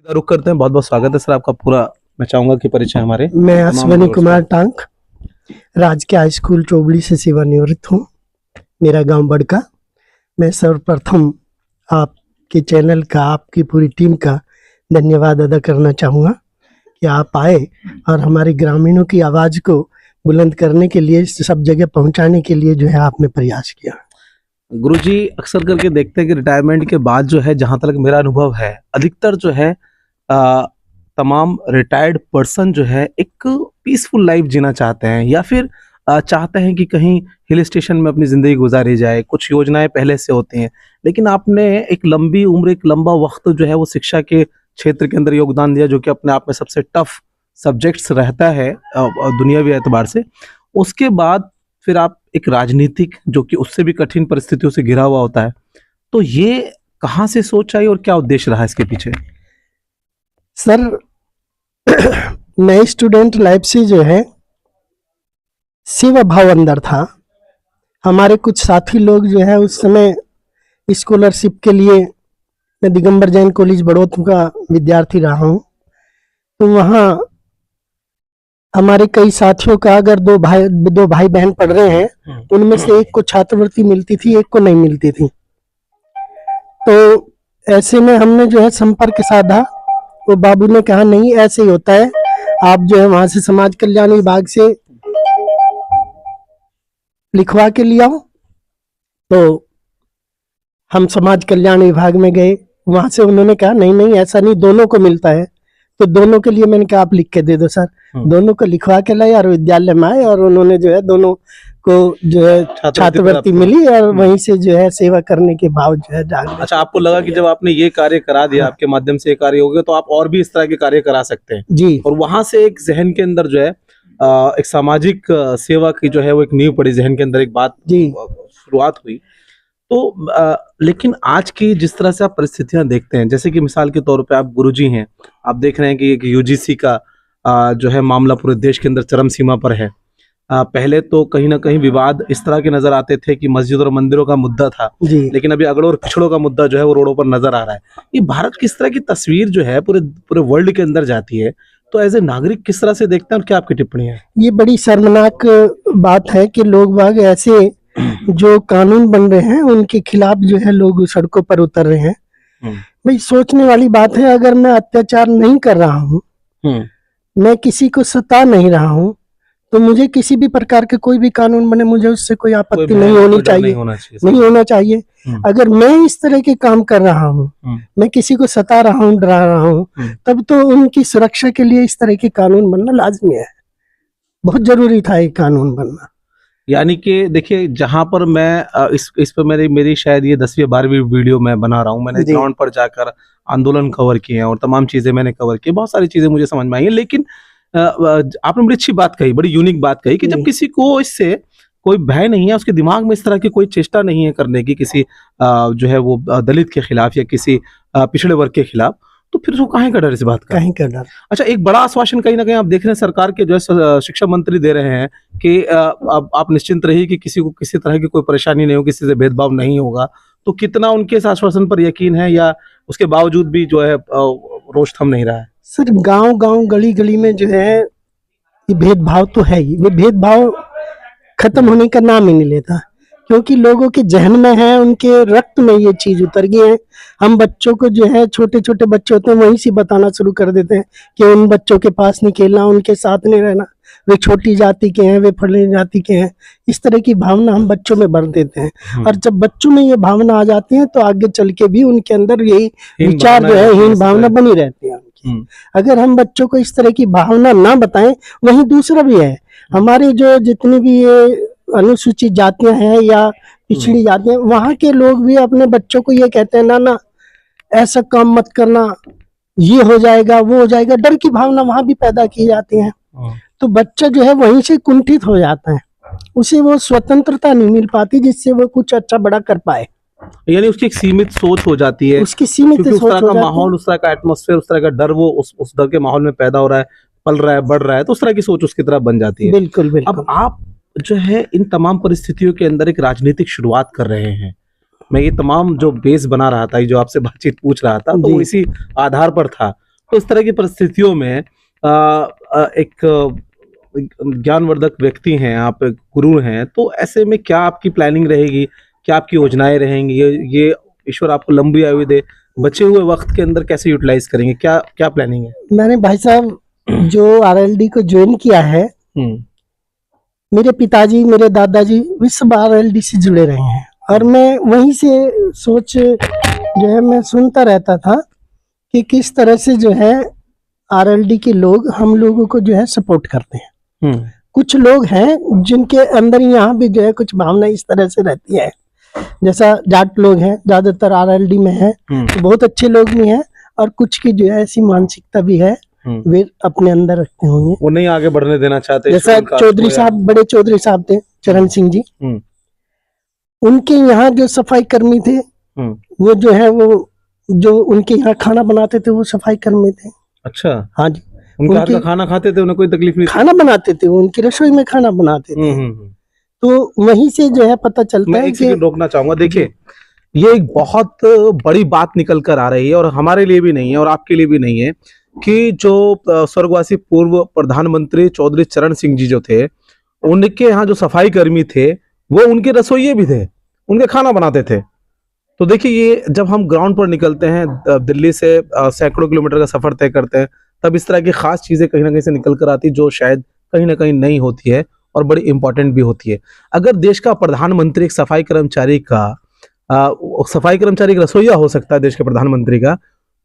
रुक करते हैं। बहुत बहुत स्वागत है सर आपका। पूरा मैं चाहूंगा कि परिचय हमारे मैं अश्विनी कुमार टांक राजकीय हाई स्कूल चोबड़ी से सेवानिवृत्त हूँ। मेरा गांव बड़का। मैं सर्वप्रथम आपके चैनल का, आपकी पूरी टीम का धन्यवाद अदा करना चाहूँगा कि आप आए और हमारे ग्रामीणों की आवाज़ को बुलंद करने के लिए, सब जगह पहुँचाने के लिए जो है आपने प्रयास किया। गुरुजी, अक्सर करके देखते हैं कि रिटायरमेंट के बाद जो है, जहां तक मेरा अनुभव है, अधिकतर जो है तमाम रिटायर्ड पर्सन जो है एक पीसफुल लाइफ जीना चाहते हैं, या फिर चाहते हैं कि कहीं हिल स्टेशन में अपनी ज़िंदगी गुजारी जाए। कुछ योजनाएं पहले से होती हैं, लेकिन आपने एक लंबी उम्र, एक लंबा वक्त जो है वो शिक्षा के क्षेत्र के अंदर योगदान दिया, जो कि अपने आप में सबसे टफ सब्जेक्ट्स रहता है दुनियावी एतबार से। उसके बाद फिर आप एक राजनीतिक, जो कि उससे भी कठिन परिस्थितियों से घिरा हुआ होता है, तो ये कहाँ से सोच आई और क्या उद्देश्य रहा इसके पीछे? सर, नए स्टूडेंट लाइफ से जो है सेवा भाव अंदर था। हमारे कुछ साथी लोग जो है उस समय स्कॉलरशिप के लिए, मैं दिगंबर जैन कॉलेज बड़ौत का विद्यार्थी रहा हूँ, तो वहाँ हमारे कई साथियों का, अगर दो भाई बहन पढ़ रहे हैं, उनमें से एक को छात्रवृत्ति मिलती थी, एक को नहीं मिलती थी। तो ऐसे में हमने जो है संपर्क साधा, तो बाबू ने कहा नहीं ऐसे ही होता है, आप जो है वहां से समाज कल्याण विभाग से लिखवा के लिया हो। तो हम समाज कल्याण विभाग में गए, वहां से उन्होंने कहा नहीं नहीं ऐसा नहीं, दोनों को मिलता है। तो दोनों के लिए मैंने कहा आप लिख के दे दो सर। दोनों को लिखवा के लाए और विद्यालय में आए, और उन्होंने जो है दोनों को जो है छात्रवृत्ति मिली, और वहीं से जो है सेवा करने के भाव जो है जाग। अच्छा, आपको लगा कि जब आपने ये कार्य करा दिया, आपके माध्यम से ये कार्य हो गया, तो आप और भी इस तरह के कार्य करा सकते हैं जी। और वहां से एक जहन के अंदर जो है एक सामाजिक सेवा की जो है वो एक नींव पड़ी, जहन के अंदर एक बात शुरुआत हुई। तो लेकिन आज की जिस तरह से आप परिस्थितियां देखते हैं, जैसे कि मिसाल के तौर पे आप गुरुजी हैं, आप देख रहे हैं कि एक यूजीसी का जो है मामला पूरे देश के अंदर चरम सीमा पर है। पहले तो कहीं ना कहीं विवाद इस तरह के नजर आते थे कि मस्जिद और मंदिरों का मुद्दा था, लेकिन अभी अगड़ों और पिछड़ों का मुद्दा जो है वो रोडों पर नजर आ रहा है। ये भारत किस तरह की तस्वीर जो है पूरे वर्ल्ड के अंदर जाती है, तो एज ए नागरिक किस तरह से देखते हैं और क्या आपकी टिप्पणी है? ये बड़ी शर्मनाक बात है कि लोग बाग ऐसे जो कानून बन रहे हैं उनके खिलाफ जो है लोग सड़कों पर उतर रहे हैं। भाई सोचने वाली बात है, अगर मैं अत्याचार नहीं कर रहा हूँ, मैं किसी को सता नहीं रहा हूँ, तो मुझे किसी भी प्रकार के कोई भी कानून बने, मुझे उससे कोई आपत्ति नहीं होनी चाहिए, नहीं होना चाहिए। अगर मैं इस तरह के काम कर रहा हूँ, मैं किसी को सता रहा हूँ, डरा रहा हूँ, तब तो उनकी सुरक्षा के लिए इस तरह के कानून बनना लाजमी है। बहुत जरूरी था ये कानून बनना। यानी कि देखिए, जहां पर मैं इस पर मेरी शायद ये 10वीं या 12वीं वीडियो मैं बना रहा हूँ। मैंने ग्राउंड पर जाकर आंदोलन कवर किए हैं और तमाम चीजें मैंने कवर की, बहुत सारी चीजें मुझे समझ में आई है। लेकिन आपने बड़ी अच्छी बात कही, बड़ी यूनिक बात कही कि जब किसी को इससे कोई भय नहीं है, उसके दिमाग में इस तरह की कोई चेष्टा नहीं है करने की किसी जो है वो दलित के खिलाफ या किसी पिछड़े वर्ग के खिलाफ, तो फिर वो काहे का डर इस बात का? काहे का डर? अच्छा, एक बड़ा आश्वासन कहीं ना कहीं आप देख रहे हैं सरकार के जो है शिक्षा मंत्री दे रहे हैं कि अब आप निश्चिंत रहिए कि किसी को किसी तरह की कोई परेशानी नहीं होगी, किसी से भेदभाव नहीं होगा। तो कितना उनके इस आश्वासन पर यकीन है, या उसके बावजूद भी जो है रोष थम नहीं रहा है? सर, गांव गली गली में जो है ये भेदभाव तो है ही, ये भेदभाव खत्म होने का नाम ही नहीं लेता, क्योंकि लोगों के जहन में है, उनके रक्त में ये चीज उतर गई है। हम बच्चों को जो है, छोटे छोटे बच्चे होते हैं, वहीं से बताना शुरू कर देते हैं कि उन बच्चों के पास नहीं खेलना, उनके साथ नहीं रहना, वे छोटी जाति के हैं, वे फलानी जाति के हैं। इस तरह की भावना हम बच्चों में भर देते हैं, और जब बच्चों में ये भावना आ जाती है तो आगे चल के भी उनके अंदर यही विचार जो है, हीन भावना बनी रहती है। अगर हम बच्चों को इस तरह की भावना ना बताएं, वहीं दूसरा भी है, हमारे जो जितनी भी ये अनुसूचित जातियां हैं या पिछड़ी जातियां, वहां के लोग भी अपने बच्चों को ये कहते हैं ना ना ऐसा काम मत करना, ये हो जाएगा वो हो जाएगा, डर की भावना वहां भी पैदा की जाती है। तो बच्चा जो है वहीं से कुंठित हो जाता है, उसे वो स्वतंत्रता नहीं मिल पाती जिससे वो कुछ अच्छा बड़ा कर पाए। यानी उसकी एक सीमित सोच हो जाती है, उसकी सीमित सोच उस तरह का माहौल, उस तरह का एटमॉस्फेयर, उस तरह का डर वो उस डर के माहौल में पैदा हो रहा है, पल रहा है, बढ़ रहा है, तो उस तरह की सोच उसकी तरफ बन जाती है। बिल्कुल बिल्कुल। अब आप जो है इन तमाम परिस्थितियों के अंदर एक राजनीतिक शुरुआत कर रहे हैं। मैं ये तमाम जो बेस बना रहा था, जो आपसे बातचीत पूछ रहा था, तो वो इसी आधार पर था। तो इस तरह की परिस्थितियों में एक ज्ञानवर्धक व्यक्ति हैं आप, एक गुरु हैं, तो ऐसे में क्या आपकी प्लानिंग रहेगी, क्या आपकी योजनाएं रहेंगी? ये ईश्वर आपको लंबी आयु दे, बचे हुए वक्त के अंदर कैसे यूटिलाइज करेंगे, क्या क्या प्लानिंग है? मैंने भाई साहब जो आरएलडी को ज्वाइन किया है, मेरे पिताजी मेरे दादाजी भी सब आरएलडी से जुड़े रहे हैं और मैं वहीं से सोच जो है मैं सुनता रहता था कि किस तरह से जो है आरएलडी के लोग हम लोगों को जो है सपोर्ट करते हैं। कुछ लोग हैं जिनके अंदर यहाँ भी जो है कुछ भावना इस तरह से रहती है, जैसा जाट लोग हैं ज्यादातर आरएलडी में है, तो बहुत अच्छे लोग भी हैं और कुछ की जो है ऐसी मानसिकता भी है वे अपने अंदर रखते होंगे, वो नहीं आगे बढ़ने देना चाहते। जैसा चौधरी साहब, बड़े चौधरी साहब थे चरण सिंह जी, उनके यहाँ जो सफाई कर्मी थे वो जो है वो जो उनके यहाँ खाना बनाते थे वो सफाई कर्मी थे। अच्छा, हाँ जी, उनके हाथ का खाना खाते थे, उन्हें कोई तकलीफ नहीं? खाना बनाते थे, उनकी रसोई में खाना बनाते थे। तो वहीं से जो है पता चलता है कि रोकना चाहूंगा, देखिए ये एक बहुत बड़ी बात निकल कर आ रही है और हमारे लिए भी नहीं है और आपके लिए भी नहीं है कि जो स्वर्गवासी पूर्व प्रधानमंत्री चौधरी चरण सिंह जी जो थे, उनके यहाँ जो सफाई कर्मी थे वो उनके रसोइये भी थे, उनके खाना बनाते थे। तो देखिए ये जब हम ग्राउंड पर निकलते हैं, दिल्ली से सैकड़ों किलोमीटर का सफर तय करते हैं, तब इस तरह की खास चीजें कहीं ना कहीं से निकल कर आती जो शायद कहीं ना कहीं नहीं होती है और बड़ी इंपॉर्टेंट भी होती है। अगर देश का प्रधानमंत्री एक सफाई कर्मचारी का रसोइया हो सकता है देश के प्रधानमंत्री का,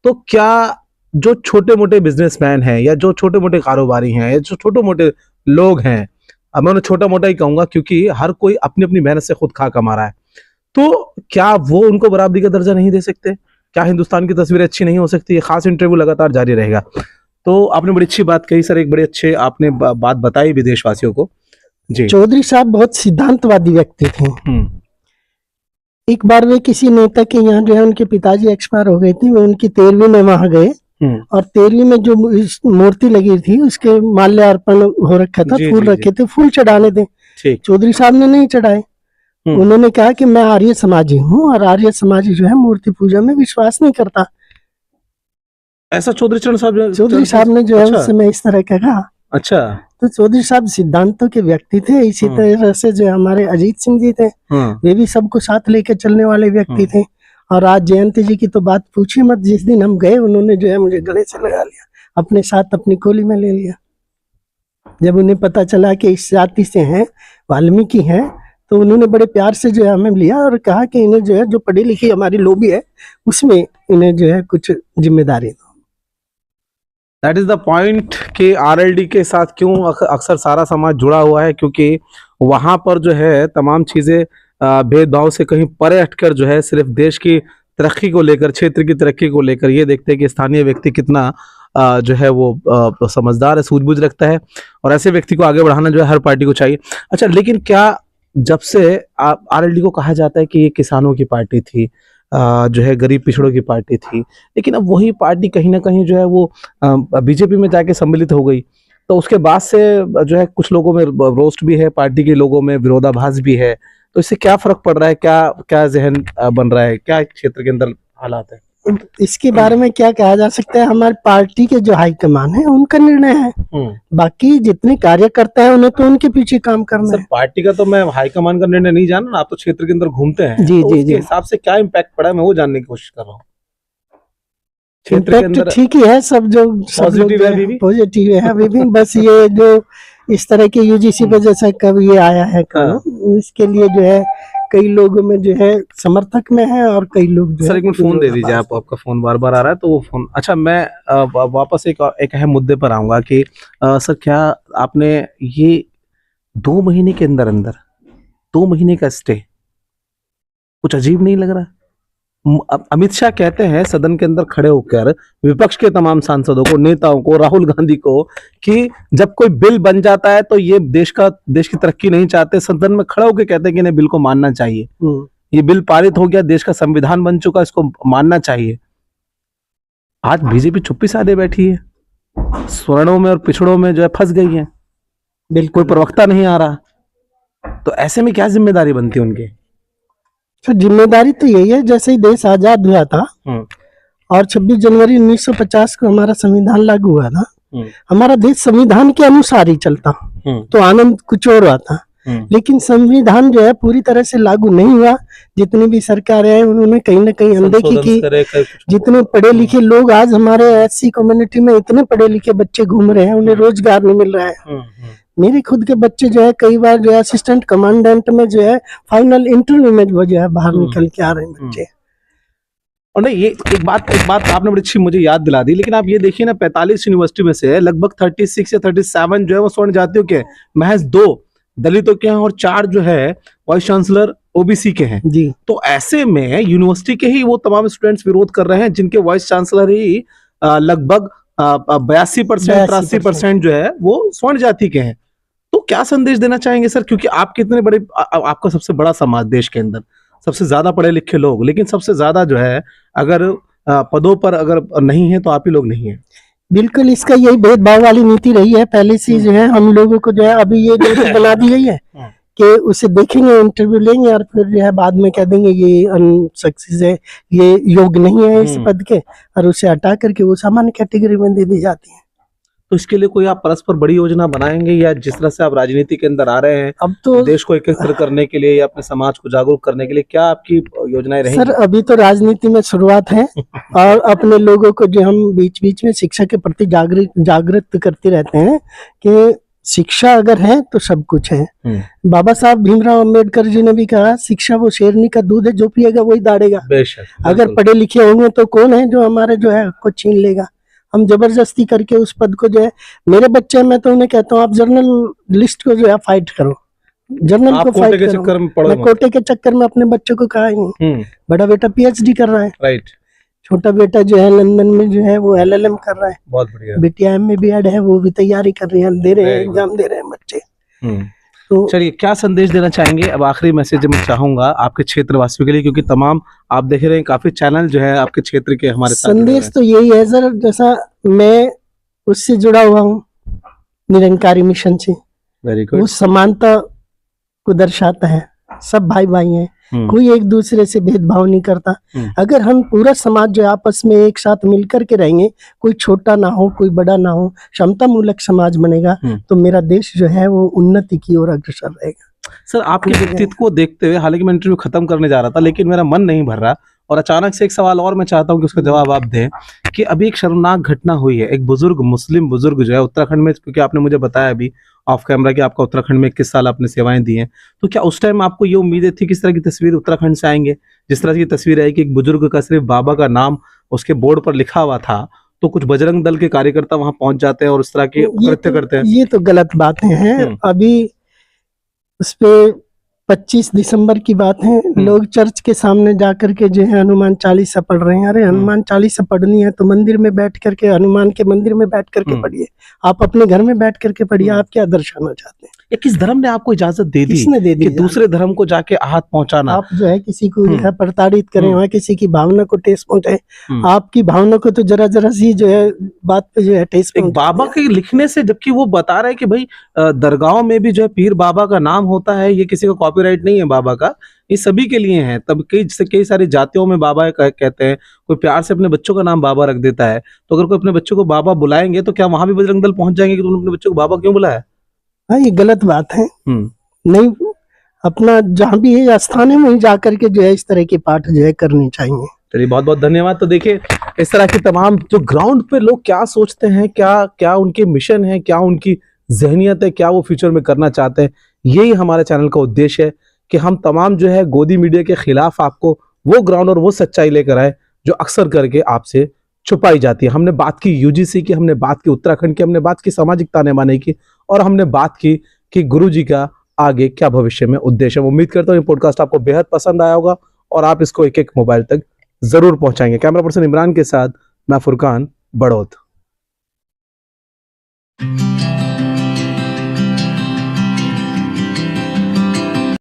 तो क्या जो छोटे मोटे बिजनेसमैन हैं या जो छोटे मोटे कारोबारी हैं या जो छोटे मोटे लोग हैं, अब मैं उन्हें छोटा मोटा ही कहूंगा क्योंकि हर कोई अपनी अपनी मेहनत से खुद खा कमा रहा है, तो क्या वो उनको बराबरी का दर्जा नहीं दे सकते? क्या हिंदुस्तान की तस्वीर अच्छी नहीं हो सकती? ये खास इंटरव्यू लगातार जारी रहेगा। तो आपने बड़ी अच्छी बात कही सर, एक बड़े अच्छे आपने बात बताई भी देशवासियों को जी। चौधरी साहब बहुत सिद्धांतवादी व्यक्ति थे। एक बार वे किसी नेता के यहाँ जो है उनके पिताजी एक्सपायर हो गए थे, वो उनकी 13वीं में वहां गए और 13वीं में जो मूर्ति लगी थी उसके माल्यार्पण हो रखा था, फूल रखे थे, फूल चढ़ाने थे, चौधरी साहब ने नहीं चढ़ाए। उन्होंने कहा कि मैं आर्य समाजी हूँ और आर्य समाजी जो है मूर्ति पूजा में विश्वास नहीं करता। ऐसा चौधरी साहब ने जो है उस समय इस तरह का कहा। अच्छा, तो चौधरी साहब सिद्धांतों के व्यक्ति थे। इसी तरह से जो हमारे अजीत सिंह जी थे, वे भी सबको साथ लेकर चलने वाले व्यक्ति थे। और आज जयंती जी की तो बात पूछिए मत, जिस दिन हम गए उन्होंने जो है मुझे गले से लगा लिया, अपने साथ अपनी कोली में ले लिया। जब उन्हें पता चला कि इस जाति से हैं, वाल्मीकि हैं, तो उन्होंने बड़े प्यार से जो है हमें लिया और कहा कि इन्हें जो है जो पढ़ी लिखी हमारी लॉबी है उसमें इन्हें जो है कुछ जिम्मेदारी दो। दैट इज द पॉइंट कि आरएलडी के साथ क्यों अक्सर सारा समाज जुड़ा हुआ है, क्योंकि वहां पर जो है तमाम चीजें भेदभाव से कहीं परे हटकर जो है सिर्फ देश की तरक्की को लेकर, क्षेत्र की तरक्की को लेकर ये देखते हैं कि स्थानीय व्यक्ति कितना जो है वो समझदार है, सूझबूझ रखता है, और ऐसे व्यक्ति को आगे बढ़ाना जो है हर पार्टी को चाहिए। अच्छा, लेकिन क्या जब से आरएलडी को कहा जाता है कि ये किसानों की पार्टी थी, जो है गरीब पिछड़ों की पार्टी थी, लेकिन अब वही पार्टी कहीं ना कहीं जो है वो बीजेपी में जाके सम्मिलित हो गई, तो उसके बाद से जो है कुछ लोगों में रोस्ट भी है, पार्टी के लोगों में विरोधाभास भी है, तो इससे क्या फर्क पड़ रहा है, क्या क्या जहन बन रहा है, क्या क्षेत्र के अंदर हालात है? इसके बारे में क्या कहा जा सकता है, हमारी पार्टी के जो हाईकमान है उनका निर्णय है, बाकी जितने कार्यकर्ता है उन्हें तो उनके पीछे काम करना है। पार्टी का तो मैं हाईकमान का निर्णय नहीं जाना, आप तो क्षेत्र के अंदर घूमते हैं, जी तो जी जी, हिसाब से क्या इम्पैक्ट पड़ा है मैं वो जानने की कोशिश कर रहा हूँ। इम्पैक्ट ठीक ही है, सब जो पॉजिटिव है, पॉजिटिव है अभी भी, बस ये जो इस तरह के यूजीसी पे जैसा कब ये आया है इसके लिए जो है कई लोगों में जो है समर्थक में है और कई लोग जो सर एक मिनट फोन दे दीजिए, आपका फोन बार बार आ रहा है तो वो फोन। अच्छा, मैं वापस एक अहम मुद्दे पर आऊंगा कि सर क्या आपने ये 2 महीने के अंदर 2 महीने का स्टे कुछ अजीब नहीं लग रहा? अमित शाह कहते हैं सदन के अंदर खड़े होकर विपक्ष के तमाम सांसदों को, नेताओं को, राहुल गांधी को, कि जब कोई बिल बन जाता है तो ये देश की तरक्की नहीं चाहते, सदन में खड़े होकर कहते हैं कि इन्हें बिल को मानना चाहिए, ये बिल पारित हो गया, देश का संविधान बन चुका, इसको मानना चाहिए। आज बीजेपी चुप्पी साधे बैठी है, स्वर्णों में और पिछड़ों में जो है फंस गई है, बिल्कुल प्रवक्ता नहीं आ रहा, तो ऐसे में क्या जिम्मेदारी बनती है उनकी? तो जिम्मेदारी तो यही है, जैसे ही देश आजाद हुआ था और 26 जनवरी 1950 को हमारा संविधान लागू हुआ था। हम्म, हमारा देश संविधान के अनुसार ही चलता, तो आनंद कुछ और आता। लेकिन संविधान जो है पूरी तरह से लागू नहीं हुआ। जितनी भी सरकारें हैं उन्होंने कहीं ना कहीं अनदेखी की। जितने पढ़े लिखे लोग आज हमारे एससी कम्युनिटी में, इतने पढ़े लिखे बच्चे घूम रहे हैं, उन्हें रोजगार नहीं मिल रहा है। मेरे खुद के बच्चे जो है कई बार जो है असिस्टेंट कमांडेंट में जो है फाइनल इंटरव्यू में वो जो है बाहर निकल के आ रहे हैं बच्चे। और नहीं, ये एक बात आपने बड़ी अच्छी मुझे याद दिला दी। लेकिन आप ये देखिए ना, 45 यूनिवर्सिटी में से लगभग 36 या 37 जो है वो स्वर्ण जातियों के हैं, महज 2 दलितों के हैं और 4 जो है वाइस चांसलर ओबीसी के हैं जी। तो ऐसे में यूनिवर्सिटी के ही वो तमाम स्टूडेंट्स विरोध कर रहे हैं जिनके वाइस चांसलर ही लगभग 82% 83% जो है वो स्वर्ण जाति के हैं। तो क्या संदेश देना चाहेंगे सर, क्योंकि आप कितने बड़े, आपका सबसे बड़ा समाज देश के अंदर, सबसे ज्यादा पढ़े लिखे लोग, लेकिन सबसे ज्यादा जो है अगर पदों पर अगर नहीं है तो आप ही लोग नहीं है। बिल्कुल, इसका यही भेदभाव वाली नीति रही है पहले से जो है। हम लोगों को जो है अभी ये नीति बना दी गई है कि उसे देखेंगे, इंटरव्यू लेंगे और फिर जो है बाद में कह देंगे ये अनसक्सेस है, ये योग्य नहीं है इस पद के, और उसे हटा करके वो सामान्य कैटेगरी में दे दी जाती है। तो इसके लिए कोई आप परस्पर बड़ी योजना बनाएंगे, या जिस तरह से आप राजनीति के अंदर आ रहे हैं अब तो देश को एकत्र करने के लिए या अपने समाज को जागरूक करने के लिए, क्या आपकी योजनाएं रहेंगी? सर अभी तो राजनीति में शुरुआत है और अपने लोगों को जो हम बीच बीच में शिक्षा के प्रति जागृत करते रहते हैं कि शिक्षा अगर है तो सब कुछ है। बाबा साहब भीमराव अंबेडकर जी ने भी कहा, शिक्षा वो शेरनी का दूध है, जो पिएगा वही दाड़ेगा। बेशक। अगर पढ़े लिखे होंगे तो कौन है जो हमारे जो है को छीन लेगा। हम जबरदस्ती करके उस पद को जो है, मेरे बच्चे, मैं तो उन्हें कहता हूँ आप जर्नल लिस्ट को जो है फाइट करो, जर्नल को फाइट करो। मैं कोटे के चक्कर में अपने बच्चों को कहा ही नहीं। बड़ा बेटा पीएचडी कर रहा है, राइट। छोटा बेटा जो है लंदन में जो है वो एलएलएम कर रहा है, बहुत बढ़िया। बिटिया एमए है, वो भी तैयारी कर रही है, दे रहे हैं, एग्जाम दे रहे हैं बच्चे। तो चलिए, क्या संदेश देना चाहेंगे? अब आखिरी मैसेज मैं चाहूंगा आपके क्षेत्र वासियों के लिए, क्योंकि तमाम आप देख रहे हैं काफी चैनल जो है आपके क्षेत्र के हमारे साथ। संदेश तो यही है सर, जैसा मैं उससे जुड़ा हुआ हूँ निरंकारी मिशन से, वेरी गुड, वो समानता को दर्शाता है। सब भाई भाई हैं, कोई एक दूसरे से भेदभाव नहीं करता। अगर हम पूरा समाज जो आपस में एक साथ मिलकर के रहेंगे, कोई छोटा ना हो कोई बड़ा ना हो, क्षमता मूलक समाज बनेगा, तो मेरा देश जो है वो उन्नति की ओर अग्रसर रहेगा। सर आपके व्यक्तित्व को देखते हुए, हालांकि मैं इंटरव्यू खत्म करने जा रहा था लेकिन मेरा मन नहीं भर रहा, और अचानक से एक सवाल और मैं चाहता हूं कि उसका जवाब आप दें कि अभी एक शर्मनाक घटना हुई है। एक बुजुर्ग, मुस्लिम बुजुर्ग जो है उत्तराखंड में, क्योंकि आपने मुझे बताया अभी ऑफ कैमरा कि आपका उत्तराखंड में 21 साल आपने सेवाएं दी हैं, तो क्या उस टाइम आपको ये उम्मीदें थी किस तरह की तस्वीर उत्तराखंड से आएंगे? जिस तरह की तस्वीर आई कि एक बुजुर्ग का सिर्फ बाबा का नाम उसके बोर्ड पर लिखा हुआ था, तो कुछ बजरंग दल के कार्यकर्ता वहां पहुंच जाते हैं और उस तरह के कृत्य करते हैं। ये तो गलत बातें हैं। अभी उस पे 25 दिसंबर की बात है, लोग चर्च के सामने जाकर के जो है हनुमान चालीसा पढ़ रहे हैं। अरे हनुमान चालीसा पढ़नी है तो मंदिर में बैठ करके, हनुमान के मंदिर में बैठ करके पढ़िए, आप अपने घर में बैठ करके पढ़िए। आप क्या दर्शाना चाहते हैं? या किस धर्म ने आपको इजाजत दे दी? किसने दे दी कि दूसरे धर्म को जाके आहत पहुंचाना? आप जो है किसी को जो है प्रताड़ित करें, वहाँ किसी की भावना को ठेस पहुंचाए। आपकी भावना को तो जरा जरा सी जो है बात पे जो है ठेस पहुंचाए। बाबा के लिखने से, जबकि वो बता रहे हैं कि भाई दरगाहों में भी जो है पीर बाबा का नाम होता है, ये किसी का कॉपीराइट नहीं है बाबा का, ये सभी के लिए है। तब कई सारी जातियों में बाबा कहते हैं, कोई प्यार से अपने बच्चों का नाम बाबा रख देता है। तो अगर कोई अपने बच्चों को बाबा बुलाएंगे तो क्या वहां भी बजरंग दल पहुंच जाएंगे कि तुमने अपने बच्चों को बाबा क्यों बुलाया? हाँ, ये गलत बात है। नहीं, अपना जहाँ भी है स्थान है वहीं जाकर के जो है इस तरह के पाठ जो है करने चाहिए। चलिए, बहुत बहुत धन्यवाद। तो देखिए, इस तरह के तमाम जो ग्राउंड पे लोग क्या सोचते हैं, क्या उनके मिशन है, क्या उनकी जहनियत है, क्या वो फ्यूचर में करना चाहते हैं, यही हमारे चैनल का उद्देश्य है कि हम तमाम जो है गोदी मीडिया के खिलाफ आपको वो ग्राउंड और वो सच्चाई लेकर आए जो अक्सर करके आपसे छुपाई जाती है। हमने बात की यूजीसी की, हमने बात की उत्तराखंड की, हमने बात की सामाजिक ताने-बाने की, और हमने बात की कि गुरुजी का आगे क्या भविष्य में उद्देश्य है। उम्मीद करता हूँ ये पॉडकास्ट आपको बेहद पसंद आया होगा और आप इसको एक एक मोबाइल तक जरूर पहुंचाएंगे। कैमरा पर्सन इमरान के साथ मैं फुरकान बड़ौत।